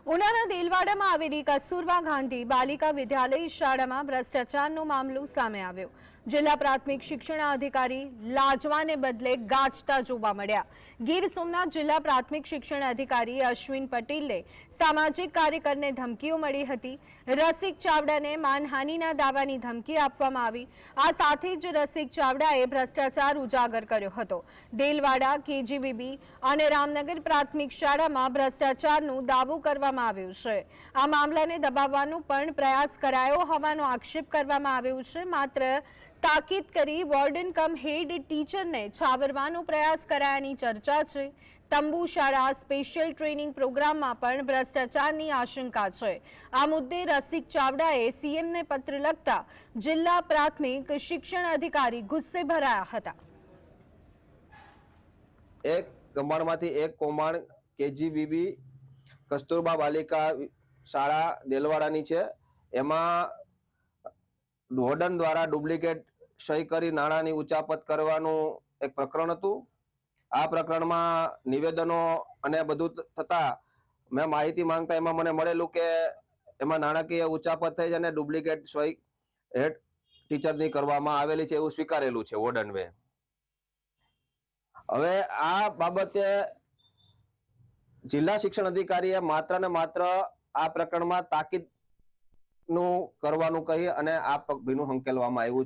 ઉનાના દેલવાડામાં આવેલી કસ્તુરબા ગાંધી બાલિકા વિદ્યાલય શાળામાં ભ્રષ્ટાચારનો મામલો સામે આવ્યો। જિલ્લા પ્રાથમિક શિક્ષણ અધિકારી લાજવાને બદલે ગાજતા જોવા મળ્યા। ગીર સોમનાથ જિલ્લા પ્રાથમિક શિક્ષણ અધિકારી અશ્વિન પટેલને સામાજિક કાર્યકરને ધમકીઓ મળી હતી। રસિક ચાવડાને માનહાનિના દાવાની ધમકી આપવામાં આવી। આ સાથે જ રસિક ચાવડાએ ભ્રષ્ટાચાર ઉજાગર કર્યો હતો। દેલવાડા, કેજીવીબી અને રામનગર પ્રાથમિક શાળામાં ભ્રષ્ટાચારનો દાવો કરવામાં આવ્યો છે। આ મામલાને દબાવવાનો પણ પ્રયાસ કરાયો હોવાનો આક્ષેપ કરવામાં આવ્યો છે। માત્ર તાકીદ કરી વોર્ડન કમ હેડ ટીચરને છાવરવાનો પ્રયાસ કરાયાની ચર્ચા છે। તંબુ શાળા સ્પેશિયલ ટ્રેનિંગ પ્રોગ્રામમાં પણ ભ્રષ્ટાચારની આશંકા છે। આ મુદ્દે રસિક ચાવડાએ સીએમને પત્ર લખતા જિલ્લા પ્રાથમિક શિક્ષણ અધિકારી ગુસ્સે ભરાયા હતા। એક કૌભાંડમાંથી એક કૌભાંડ કેજીબીબી કસ્તુરબા બાલિકા શાળા દેલવાડાની છે। એમાં વોર્ડન દ્વારા ડુપ્લિકેટ સહી કરી નાણાંની ઉચાપત કરવાનું એક પ્રકરણ હતું। આ પ્રકરણમાં નિવેદનો અને બધું થતા મેં માહિતી માંગતા એમાં મને મળેલું કે એમાં નાણાકીય ઉચાપત થઈ અને ડુપ્લિકેટ સહી હેડ ટીચરની કરવામાં આવેલી છે એવું સ્વીકારેલું છે વોર્ડનવે। હવે આ બાબતે જિલ્લા શિક્ષણ અધિકારીએ માત્ર ને માત્ર આ પ્રકરણમાં તાકીદનું કરવાનું કહી અને આ પગભીનું હંકેલવામાં આવ્યું છે।